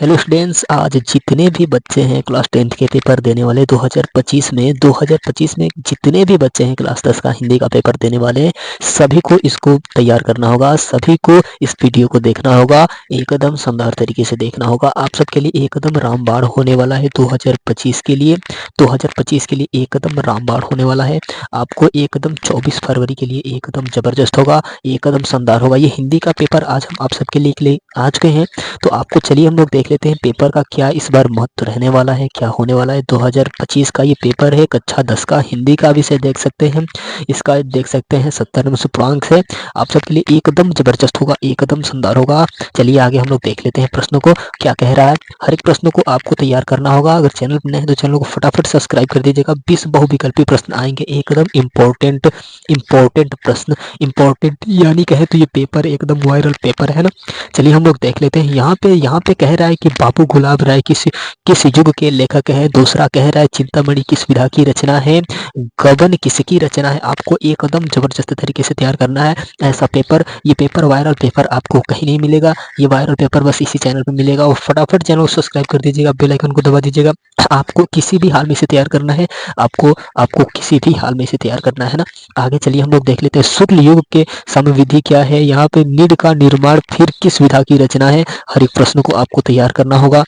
Hello students, आज जितने भी बच्चे हैं क्लास 10th के पेपर देने वाले 2025 में जितने भी बच्चे हैं क्लास 10 का हिंदी का पेपर देने वाले, सभी को इसको तैयार करना होगा। सभी को इस वीडियो को देखना होगा, एकदम शानदार तरीके से देखना होगा। आप सबके लिए एकदम रामबाण होने वाला है 2025 के लिए। 2025 के लिए एकदम रामबाण होने वाला है। आपको एकदम 24 फरवरी के लिए एकदम ज़बरदस्त होगा, एकदम शानदार होगा। ये हिंदी का पेपर आज हम आप सबके लिए आ चुके हैं। तो आपको चलिए हम लोग देख लेते हैं पेपर का क्या इस बार महत्व रहने वाला है, क्या होने वाला है। 2025 का ये पेपर है, कक्षा 10 का हिंदी का विषय देख सकते हैं। इसका देख सकते हैं 70 नंबर से पूर्णांक है। आप सबके लिए एकदम जबरदस्त होगा, एकदम शानदार होगा। चलिए आगे हम लोग देख लेते हैं प्रश्नों को क्या कह रहा है। हर एक प्रश्न को आपको तैयार करना होगा। अगर चैनल पर नए हैं तो चैनल को फटाफट सब्सक्राइब कर दीजिएगा। 20 बहुविकल्पी प्रश्न आएंगे, एकदम इम्पोर्टेंट प्रश्न। इम्पोर्टेंट यानी कहे तो ये पेपर एकदम वायरल पेपर है ना। चलिए हम लोग देख लेते हैं। यहाँ पे कह रहा है कि बाबू गुलाब राय किस युग के लेखक है। दूसरा कह रहा है चिंतामणि किस विधा की रचना है। गबन किसकी रचना है। आपको एकदम जबरदस्त तरीके से तैयार करना है ऐसा पेपर। ये पेपर वायरल पेपर आपको कहीं नहीं मिलेगा, ये वायरल पेपर बस इसी चैनल पर मिलेगा। और फटाफट चैनल को सब्सक्राइब कर दीजिएगा, बेल आइकन को दबा दीजिएगा। आपको किसी भी हाल में इसे तैयार करना है, आपको किसी भी हाल में इसे तैयार करना है ना। आगे चलिए हम लोग देख लेते हैं शुक्ल युग के समविधि क्या है। यहाँ पे निड का निर्माण फिर किस विधा की रचना है। हर एक प्रश्न को आपको तैयार करना होगा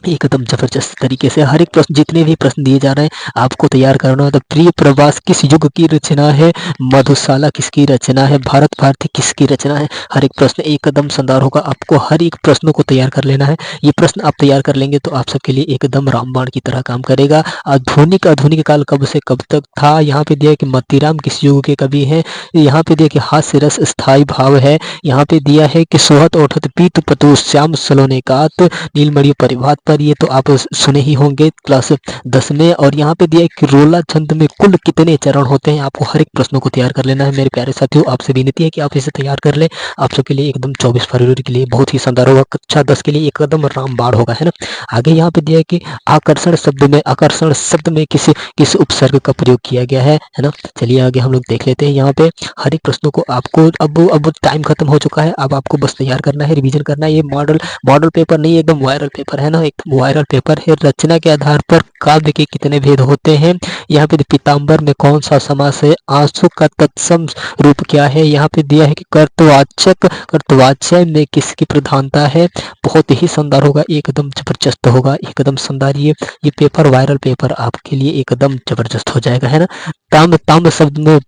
एकदम जबरदस्त तरीके से। हर एक प्रश्न, जितने भी प्रश्न दिए जा रहे हैं आपको तैयार करना है। तो प्रिय प्रवास किस युग की रचना है। मधुशाला किसकी रचना है। भारत भारती किसकी रचना है। हर एक प्रश्न एकदम शानदार होगा। आपको हर एक प्रश्न को तैयार कर लेना है। ये प्रश्न आप तैयार कर लेंगे तो आप सबके लिए एकदम रामबाण की तरह काम करेगा। आधुनिक काल कब से कब तक था। यहाँ पे दिया कि मतीराम किस युग के कवि हैं। यहाँ पे दिया कि हास्य रस स्थायी भाव है। यहाँ पे दिया है कि सोहत ओठत पीत पतु श्याम सलोने कात नीलमणि परिभात पर। ये तो आप सुने ही होंगे क्लास 10 में। और यहाँ पे दिया है कि रोला छंद में कुल कितने चरण होते हैं। आपको हर एक प्रश्न को तैयार कर लेना है मेरे प्यारे साथियों। आपसे विनती है कि आप इसे तैयार कर लें। आप सबके लिए एकदम 24 फरवरी के लिए बहुत ही शानदार होगा। कक्षा 10 के लिए एकदम रामबाण होगा, है ना। आगे यहाँ पे दिया है कि आकर्षण शब्द में किस उपसर्ग का प्रयोग किया गया है ना। चलिए आगे हम लोग देख लेते हैं। यहाँ पे हर एक प्रश्नों को आपको अब टाइम खत्म हो चुका है। अब आपको बस तैयार करना है, रिवीजन करना है। ये मॉडल पेपर नहीं, एकदम वायरल पेपर है ना, एक वायरल पेपर है। रचना के आधार पर काव्य के कितने भेद होते हैं। यहाँ पे पीताम्बर में कौन सा समास है। आंसू का तत्सम रूप क्या है। यहाँ पे दिया है कि कर्तवाच्य में किसकी प्रधानता है। बहुत ही शानदार होगा, एकदम जबरदस्त होगा, एकदम शानदार। ये पेपर वायरल पेपर आपके लिए एकदम जबरदस्त हो जाएगा, है ना। ताम्र शब्द में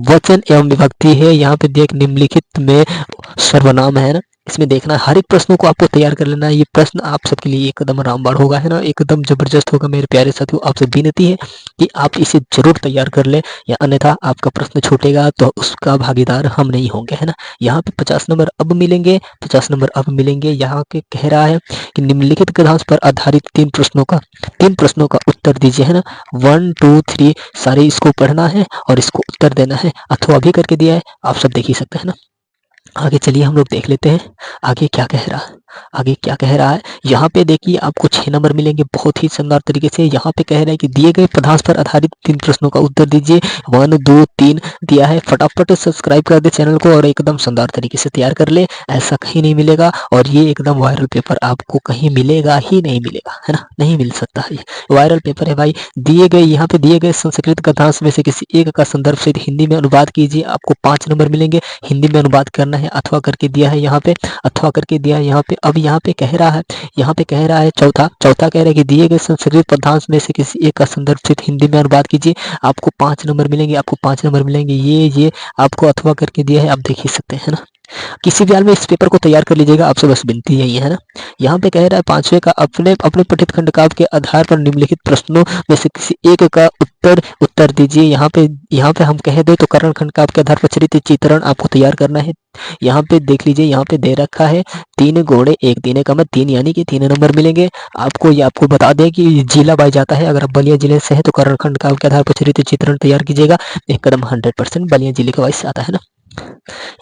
वचन एवं विभक्ति है। यहाँ पे देख निम्नलिखित में सर्वनाम है ना। इसमें देखना है, हर एक प्रश्नों को आपको तैयार कर लेना है। ये प्रश्न आप सबके लिए एकदम रामबाण होगा, है ना, एकदम जबरदस्त होगा। मेरे प्यारे साथियों, आपसे विनती है कि आप इसे जरूर तैयार कर लें, या अन्यथा आपका प्रश्न छूटेगा तो उसका भागीदार हम नहीं होंगे, है ना। यहाँ पे 50 नंबर अब मिलेंगे, 50 नंबर अब मिलेंगे। यहाँ के कह रहा है कि निम्नलिखित गद्यांश पर आधारित तीन प्रश्नों का उत्तर दीजिए, है ना। 1 2 3 सारे इसको पढ़ना है और इसको उत्तर देना है, अथवा भी करके दिया है, आप सब देख ही सकते हैं ना। आगे चलिए हम लोग देख लेते हैं आगे क्या कह रहा है। यहाँ पे देखिए आपको 6 नंबर मिलेंगे बहुत ही शानदार तरीके से। यहाँ पे कह रहा है कि दिए गए पदार्थ पर आधारित 3 प्रश्नों का उत्तर दीजिए। 1 2 3 दिया है। फटाफट सब्सक्राइब कर दे चैनल को और एकदम शानदार तरीके से तैयार कर ले। ऐसा कहीं नहीं मिलेगा और ये एकदम वायरल पेपर आपको कहीं मिलेगा ही नहीं मिलेगा, है ना, नहीं मिल सकता है। वायरल पेपर है भाई। यहाँ पे दिए गए संस्कृत कथांश में से किसी एक का संदर्भ से हिंदी में अनुवाद कीजिए। आपको 5 नंबर मिलेंगे। हिंदी में अनुवाद करना है, अथवा करके दिया है। यहाँ पे अथवा करके दिया है। यहाँ पे अब यहाँ पे कह रहा है चौथा कह रहा है कि दिए गए संस्कृत पदांश में से किसी एक का संदर्भ से हिंदी में अनुवाद कीजिए। आपको 5 नंबर मिलेंगे। ये आपको अथवा करके दिया है, आप देख ही सकते हैं ना। किसी भी हाल में इस पेपर को तैयार कर लीजिएगा, आपसे बस विनती यही है ना। यहाँ पे कह रहा है 5वें का अपने पठित खंड काव्य के आधार पर निम्नलिखित प्रश्नों में से किसी एक का उत्तर दीजिए। यहाँ पे हम कह दे तो कर्ण खंड काव्य के आधार पर चरित्र चित्रण आपको तैयार करना है। यहाँ पे देख लीजिए, यहाँ पे दे रखा है 3 घोड़े 1 दीने का मत 3, यानी कि 3 नंबर मिलेंगे आपको। ये आपको बता दें कि जिला बाई जाता है। अगर आप बलिया जिले से है तो कर्ण खंड काव्य के आधार पर चरित्र चित्रण तैयार कीजिएगा। एकदम 100% बलिया जिले का वाइस आता है ना।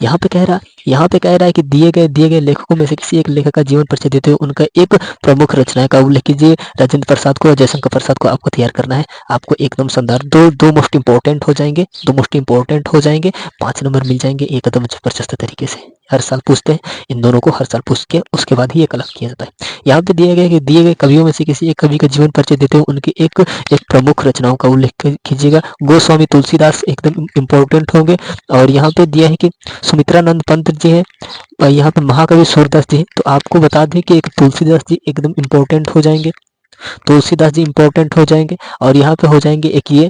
यहाँ पे कह रहा है कि दिए गए लेखकों में से किसी एक लेखक का जीवन परिचय देते हुए उनका एक प्रमुख रचना का उल्लेख कीजिए। राजेंद्र प्रसाद को और जयशंकर प्रसाद को आपको तैयार करना है। आपको एकदम शानदार दो मोस्ट इंपॉर्टेंट हो जाएंगे। 5 नंबर मिल जाएंगे एकदम जबरदस्त तरीके से। हर साल पूछते हैं, इन दोनों को हर साल पूछ के उसके बाद ही ये कलेक्ट किया जाता है। यहाँ पे दिया गया है कि दिए गए कवियों में से किसी एक कवि का जीवन परिचय देते हुए उनकी एक प्रमुख रचनाओं का उल्लेख कीजिएगा। गोस्वामी तुलसीदास एकदम इम्पोर्टेंट होंगे। और यहाँ पे दिया है कि सुमित्रानंद पंत जी हैं, और यहाँ पे महाकवि सूरदास जी हैं। तो आपको बता दें कि एक तुलसीदास जी एकदम इम्पोर्टेंट हो जाएंगे, तुलसीदास जी इम्पोर्टेंट हो जाएंगे, और यहाँ पे हो जाएंगे एक ये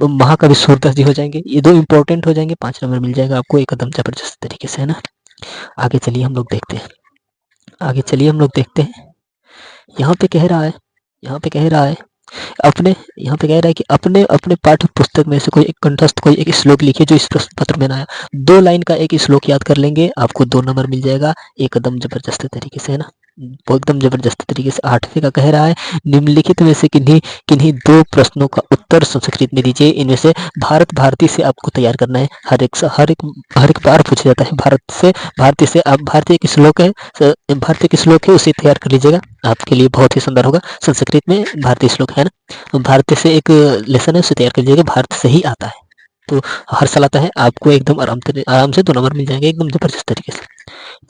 महाकवि सूरदास जी हो जाएंगे। ये दो इम्पोर्टेंट हो जाएंगे, 5 नंबर मिल जाएगा आपको एकदम जबरदस्त तरीके से, है ना। आगे चलिए हम लोग देखते हैं, आगे चलिए हम लोग देखते हैं। यहाँ पे कह रहा है, यहाँ पे कह रहा है अपने, यहाँ पे कह रहा है कि अपने अपने पाठ्य पुस्तक में से कोई एक कंठस्थ कोई एक श्लोक लिखिए जो इस प्रश्न पत्र में ना आया। 2 लाइन का एक श्लोक याद कर लेंगे, आपको 2 नंबर मिल जाएगा एकदम जबरदस्त तरीके से, है ना। वो एकदम जबरदस्त तरीके से 8वें का कह रहा है, निम्नलिखित में से किन्हीं किन्हीं 2 प्रश्नों का उत्तर संस्कृत में दीजिए। इनमें से भारत भारती से आपको तैयार करना है। हर एक बार पूछा जाता है भारत से, भारतीय से। आप भारतीय की श्लोक है, भारतीय की श्लोक है, उसे तैयार कर लीजिएगा, आपके लिए बहुत ही सुंदर होगा। संस्कृत में भारतीय श्लोक है ना, भारतीय से एक लेसन है, उसे तैयार कर लीजिएगा, भारत से ही आता है, तो हर साल आता है। आपको एकदम आराम से 2 नंबर मिल जाएंगे एकदम जबरदस्त तरीके से।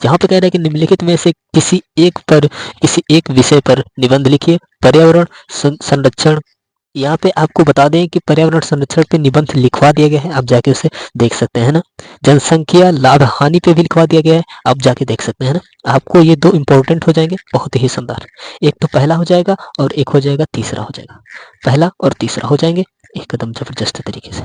यहाँ पे कह रहा है कि निम्नलिखित में से किसी एक विषय पर निबंध लिखिए। पर्यावरण संरक्षण, यहाँ पे आपको बता दें कि पर्यावरण संरक्षण पे निबंध लिखवा दिया गया है, आप जाके उसे देख सकते हैं ना। जनसंख्या लाभ हानि पे भी लिखवा दिया गया है, आप जाके देख सकते हैं ना। आपको ये 2 इंपॉर्टेंट हो जाएंगे, बहुत ही शानदार। एक तो पहला हो जाएगा और एक हो जाएगा तीसरा हो जाएगा, पहला और तीसरा हो जाएंगे एकदम जबरदस्त तरीके से,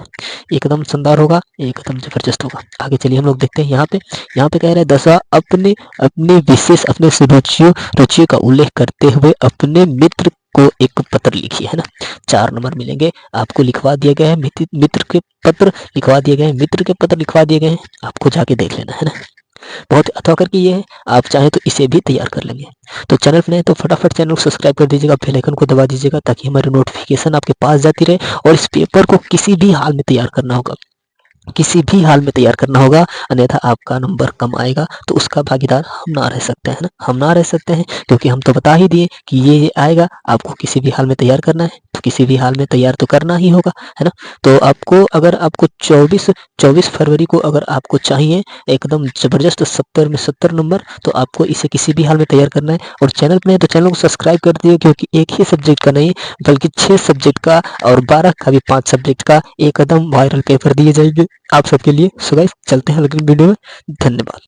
एकदम शानदार होगा, एकदम जबरदस्त होगा। आगे चलिए हम लोग देखते हैं। यहाँ पे कह रहा है 10वां, अपने अपने विशेष अपने रुचियों का उल्लेख करते हुए अपने मित्र को एक पत्र लिखिए, है ना। 4 नंबर मिलेंगे, आपको लिखवा दिया गया है, मित्र के पत्र लिखवा दिए गए हैं, मित्र के पत्र लिखवा दिए गए हैं, आपको जाके देख लेना, है ना। बहुत अथवा करके ये है, आप चाहें तो इसे भी तैयार कर लेंगे। तो चैनल पर नए तो फटाफट चैनल को सब्सक्राइब कर दीजिएगा, बेल आइकन को दबा दीजिएगा ताकि हमारी नोटिफिकेशन आपके पास जाती रहे। और इस पेपर को किसी भी हाल में तैयार करना होगा, किसी भी हाल में तैयार करना होगा, अन्यथा आपका नंबर कम आएगा, तो उसका भागीदार हम ना रह सकते हैं ना, हम ना रह सकते हैं, क्योंकि हम तो बता ही दिए कि ये आएगा, आपको किसी भी हाल में तैयार करना है, तो किसी भी हाल में तैयार तो करना ही होगा, है ना। तो आपको अगर आपको 24 फरवरी को अगर आपको चाहिए एकदम जबरदस्त 70 में 70 नंबर, तो आपको इसे किसी भी हाल में तैयार करना है। और चैनल पर नहीं तो चैनल को सब्सक्राइब कर दिए, क्योंकि एक ही सब्जेक्ट का नहीं बल्कि 6 सब्जेक्ट का और 12 का भी 5 सब्जेक्ट का एकदम वायरल पेपर दिए जाएंगे आप सबके लिए। सो गाइस चलते हैं अगली वीडियो में, धन्यवाद।